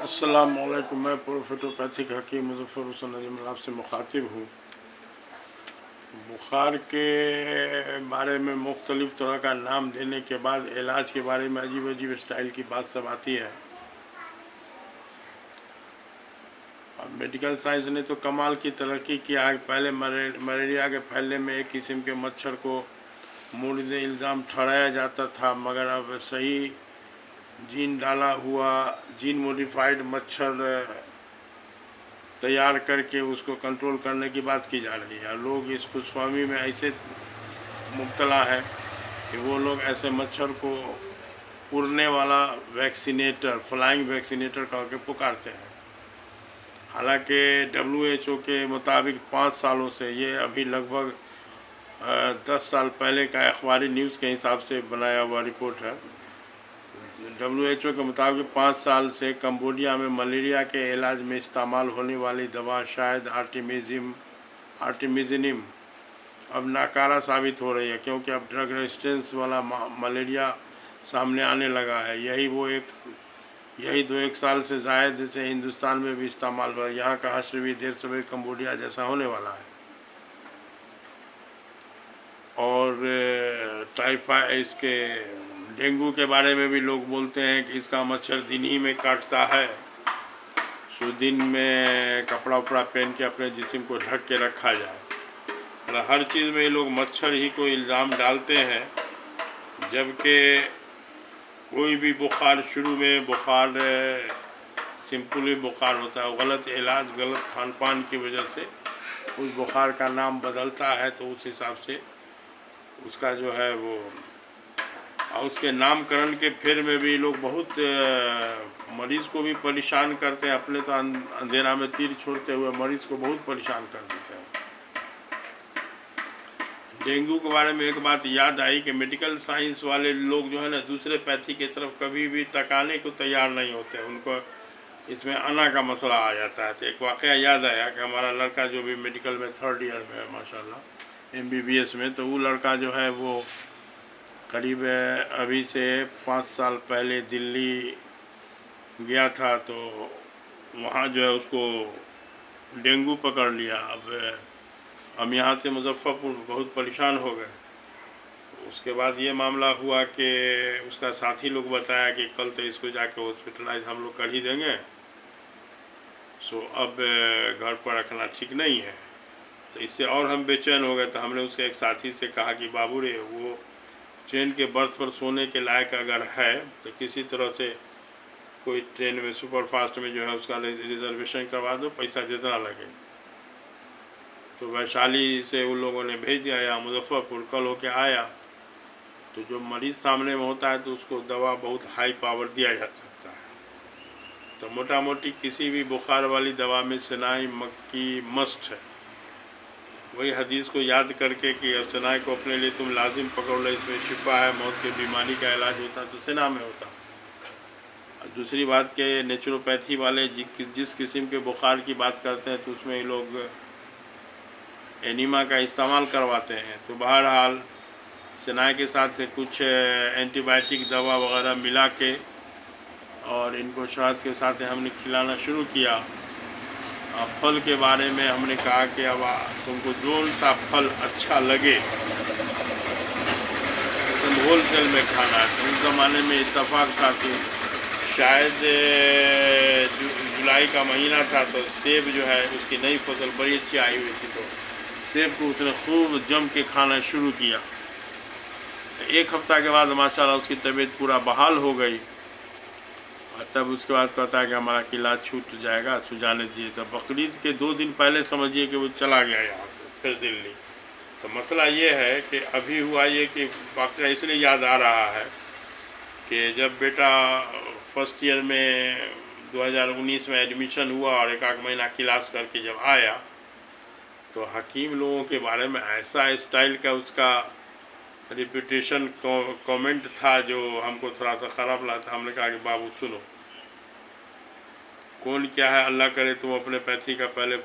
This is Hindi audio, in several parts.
अस्सलामुअलैकुम। मैं प्रोफेटोपैथिक हकीम मुज़फ़्फ़र हुसैन अजमल आपसे मुखातिब हूँ। बुखार के बारे में मुख्तलिफ़ तरह का नाम देने के बाद इलाज के बारे में अजीब अजीब स्टाइल की बात सब आती है। अब मेडिकल साइंस ने तो कमाल की तरक्की किया है। पहले मलेरिया के फैलने में एक किस्म के मच्छर को मोर्द इल्ज़ाम ठहराया जाता था, मगर अब सही जीन डाला हुआ जीन मॉडिफाइड मच्छर तैयार करके उसको कंट्रोल करने की बात की जा रही है। लोग इस खुशफहमी में ऐसे मुब्तला है कि वो लोग ऐसे मच्छर को उड़ने वाला वैक्सीनेटर, फ्लाइंग वैक्सीनेटर कह के पुकारते हैं। हालांकि WHO के मुताबिक 5 सालों से, ये अभी लगभग 10 साल पहले का अखबारी न्यूज़ के हिसाब से बनाया हुआ रिपोर्ट है। WHO के मुताबिक 5 साल से कंबोडिया में मलेरिया के इलाज में इस्तेमाल होने वाली दवा शायद आर्टेमिजिनिम अब नाकारा साबित हो रही है, क्योंकि अब ड्रग रेजिस्टेंस वाला मलेरिया सामने आने लगा है। यही 1 साल से ज़ायद से हिंदुस्तान में भी इस्तेमाल हुआ। यहाँ का हश्र भी देर सवेर कंबोडिया जैसा होने वाला है। और इसके डेंगू के बारे में भी लोग बोलते हैं कि इसका मच्छर दिन ही में काटता है, सो दिन में कपड़ा उपड़ा पहन के अपने जिस्म को ढक के रखा जाए। मतलब हर चीज़ में ये लोग मच्छर ही को इल्ज़ाम डालते हैं, जबकि कोई भी बुखार शुरू में बुखार सिंपली बुखार होता है। गलत इलाज, गलत खान पान की वजह से उस बुखार का नाम बदलता है, तो उस हिसाब से उसका जो है वो उसके नामकरण के फेर में भी लोग बहुत मरीज़ को भी परेशान करते हैं। अपने तो अंधेरा में तीर छोड़ते हुए मरीज़ को बहुत परेशान कर देते हैं। डेंगू के बारे में एक बात याद आई कि मेडिकल साइंस वाले लोग जो है ना, दूसरे पैथी की तरफ कभी भी तकाने को तैयार नहीं होते। उनको इसमें आना का मसला आ जाता है। तो एक वाक़या याद आया कि हमारा लड़का जो भी मेडिकल में 3rd ईयर में है माशाल्लाह MBBS में, तो वो लड़का जो है वो करीब अभी से 5 साल पहले दिल्ली गया था, तो वहाँ जो है उसको डेंगू पकड़ लिया। अब हम यहाँ से मुजफ्फरपुर बहुत परेशान हो गए। उसके बाद ये मामला हुआ कि उसका साथी लोग बताया कि कल तो इसको जाके हॉस्पिटलाइज हम लोग कर ही देंगे, सो अब घर पर रखना ठीक नहीं है। तो इससे और हम बेचैन हो गए। तो हमने उसके एक साथी से कहा कि बाबू रे, वो ट्रेन के बर्थ पर सोने के लायक अगर है तो किसी तरह से कोई ट्रेन में सुपरफास्ट में जो है उसका रिजर्वेशन करवा दो, पैसा जितना लगे। तो वैशाली से उन लोगों ने भेज दिया या मुजफ्फरपुर। कल होके आया तो जो मरीज़ सामने में होता है तो उसको दवा बहुत हाई पावर दिया जा सकता है। तो मोटा मोटी किसी भी बुखार वाली दवा में सनाई मक्की मस्ट है। वही हदीस को याद करके कि अब सनाई को अपने लिए तुम लाजिम पकड़ लो, इसमें शिफा है, मौत की बीमारी का इलाज होता तो सना में होता। दूसरी बात के नेचुरोपैथी वाले जिस किस्म के बुखार की बात करते हैं तो उसमें लोग एनीमा का इस्तेमाल करवाते हैं। तो बहरहाल सनाई के साथ कुछ एंटीबायोटिक दवा वगैरह मिला के और इनको शहद के साथ हमने खिलाना शुरू किया। फल के बारे में हमने कहा कि अब तुमको जो सा फल अच्छा लगे तुम होलसेल में खाना है। तो उस ज़माने में इत्तफाक था कि शायद जुलाई का महीना था, तो सेब जो है उसकी नई फसल बड़ी अच्छी आई हुई थी, तो सेब को उसने खूब जम के खाना शुरू किया। एक हफ्ता के बाद माशाल्लाह उसकी तबीयत पूरा बहाल हो गई। और तब उसके बाद कहता है कि हमारा किला छूट जाएगा, सुझाने दीजिए। तो बकरीद के 2 दिन पहले समझिए कि वो चला गया यहाँ से फिर दिल्ली। तो मसला ये है कि अभी हुआ ये कि वाक़या इसलिए याद आ रहा है कि जब बेटा 1st ईयर में 2019 में एडमिशन हुआ और 1 महीना क्लास करके जब आया, तो हकीम लोगों के बारे में ऐसा स्टाइल का उसका रिपीटेशन कमेंट था जो हमको थोड़ा सा ख़राब लगा था। हमने कहा कि बाबू सुनो, कौन क्या है, अल्लाह करे तुम अपने पैथी का पहले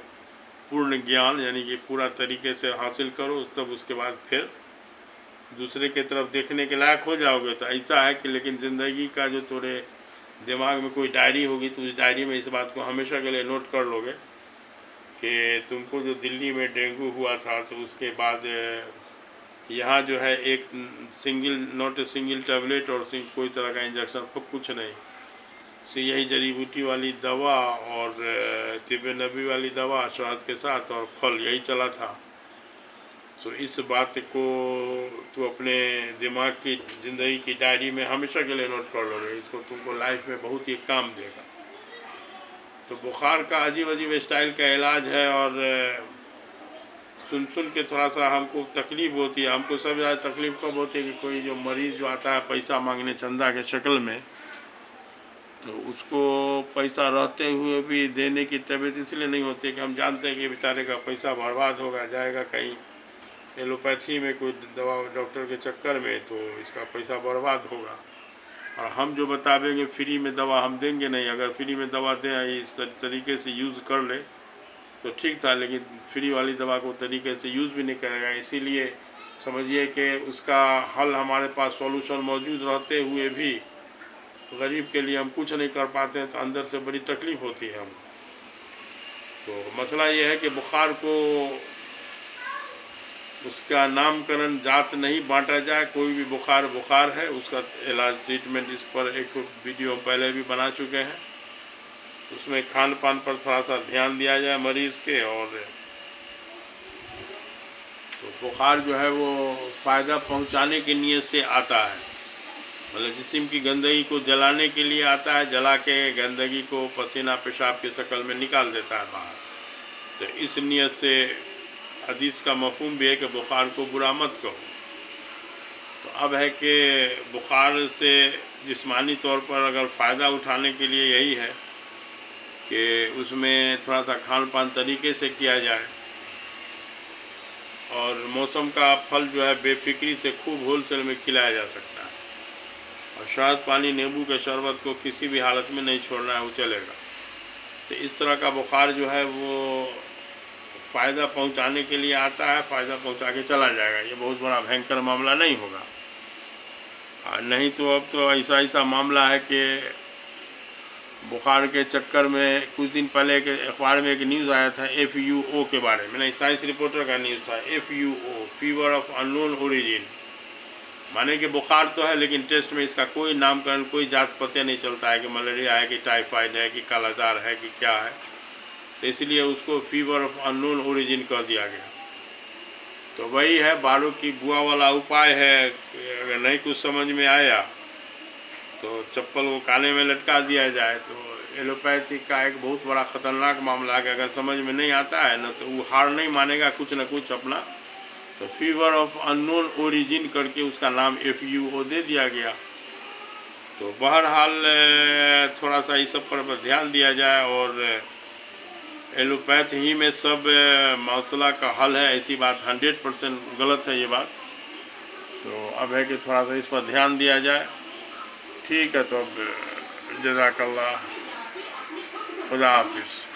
पूर्ण ज्ञान यानी कि पूरा तरीके से हासिल करो, तब उसके बाद फिर दूसरे की तरफ देखने के लायक हो जाओगे। तो ऐसा है कि लेकिन ज़िंदगी का जो थोड़े दिमाग में कोई डायरी होगी तो उस डायरी में इस बात को हमेशा के लिए नोट कर लोगे कि तुमको जो दिल्ली में डेंगू हुआ था तो उसके बाद यहाँ जो है एक single not a single tablet और कोई तरह का इंजेक्शन कुछ नहीं, से यही जड़ी बूटी वाली दवा और तिब नबी वाली दवा शहद के साथ और फल यही चला था। तो इस बात को तो अपने दिमाग की ज़िंदगी की डायरी में हमेशा के लिए नोट कर लोगे, इसको तुमको लाइफ में बहुत ही काम देगा। तो बुखार का अजीब अजीब स्टाइल का इलाज है और सुन के थोड़ा सा हमको तकलीफ़ होती है। हमको सब ज़्यादा तकलीफ़ कब होती है कि कोई जो मरीज़ जो आता है पैसा मांगने चंदा के शक्ल में, तो उसको पैसा रहते हुए भी देने की तबीयत इसलिए नहीं होती है कि हम जानते हैं कि बेचारे का पैसा बर्बाद होगा, जाएगा कहीं एलोपैथी में कोई दवा डॉक्टर के चक्कर में, तो इसका पैसा बर्बाद होगा। और हम जो बतावेंगे फ्री में दवा हम देंगे नहीं। अगर फ्री में दवा दें इस तरीके से यूज़ कर ले तो ठीक था, लेकिन फ्री वाली दवा को तरीके से यूज़ भी नहीं करेगा। इसीलिए समझिए कि उसका हल हमारे पास सॉल्यूशन मौजूद रहते हुए भी गरीब के लिए हम कुछ नहीं कर पाते हैं, तो अंदर से बड़ी तकलीफ़ होती है हमको। तो मसला ये है कि बुखार को उसका नामकरण जात नहीं बांटा जाए, कोई भी बुखार बुखार है, उसका इलाज ट्रीटमेंट इस पर एक वीडियो पहले भी बना चुके हैं। उसमें खान पान पर थोड़ा सा ध्यान दिया जाए मरीज़ के। और तो बुखार जो है वो फ़ायदा पहुंचाने की नीयत से आता है, मतलब जिस्म की गंदगी को जलाने के लिए आता है, जला के गंदगी को पसीना पेशाब की शक्ल में निकाल देता है बाहर। तो इस नीयत से हदीस का मफहूम भी है कि बुखार को बुरा मत कहो। तो अब है कि बुखार से जिस्मानी तौर पर अगर फ़ायदा उठाने के लिए यही है कि उसमें थोड़ा सा खान पान तरीके से किया जाए और मौसम का फल जो है बेफिक्री से खूब होलसेल में खिलाया जा सकता है। और शहद पानी नींबू के शरबत को किसी भी हालत में नहीं छोड़ना है, वो चलेगा। तो इस तरह का बुखार जो है वो फ़ायदा पहुंचाने के लिए आता है, फ़ायदा पहुंचा के चला जाएगा। ये बहुत बड़ा भयंकर मामला नहीं होगा। नहीं तो अब तो ऐसा मामला है कि बुखार के चक्कर में कुछ दिन पहले एक अखबार में एक न्यूज़ आया था FUO के बारे में, नहीं साइंस रिपोर्टर का न्यूज़ था। FUO fever of unknown origin, माने कि बुखार तो है लेकिन टेस्ट में इसका कोई नामकरण कोई जात पता नहीं चलता है कि मलेरिया है कि टाइफाइड है कि कालाजार है कि क्या है। तो इसलिए उसको फीवर ऑफ अननोन ओरिजिन कर दिया गया। तो वही है बालों की बुआ वाला उपाय है। अगर नहीं कुछ समझ में आया तो चप्पल को काने में लटका दिया जाए। तो एलोपैथिक का एक बहुत बड़ा ख़तरनाक मामला है कि अगर समझ में नहीं आता है ना तो वो हार नहीं मानेगा कुछ न कुछ अपना। तो फीवर ऑफ अननोन ओरिजिन करके उसका नाम FUO दे दिया गया। तो बहरहाल थोड़ा सा इस सब पर ध्यान दिया जाए और एलोपैथ ही में सब मसला का हल है, ऐसी बात 100% गलत है ये बात। तो अब है कि थोड़ा सा इस पर ध्यान दिया जाए। ठीक है, तो अब जज़ाकल्लाह, खुदा हाफिज़।